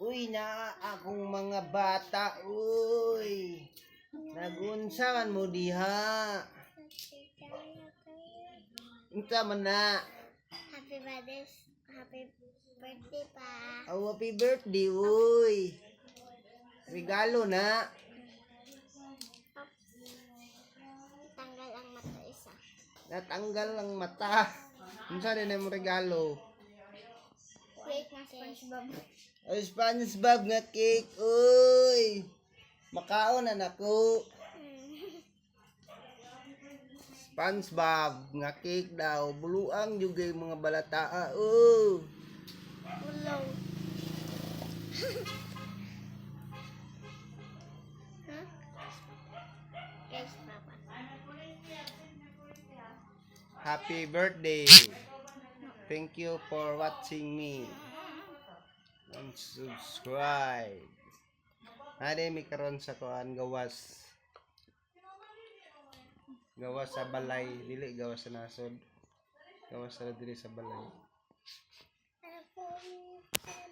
Uy, na akong mga bata, uy. Nagunsahan mo diha. Unsa man na? Happy birthday pa. Oh, happy birthday, uy. Regalo na. Tanggal ang mata isa. Natanggal ang mata. Unsa din ang regalo? Cake na SpongeBob. Oh, SpongeBob nga cake, uy. Makaon na nako. SpongeBob nga cake daw. Buluang juga yung mga balataa. Oh. Ulo. Huh? Yes, Papa. Happy birthday. Thank you for watching me. And subscribe. Ade mi karon sa kuan gawas. Gawas sa balay, dili gawas sa nasod. Gawas sa dili sa balay.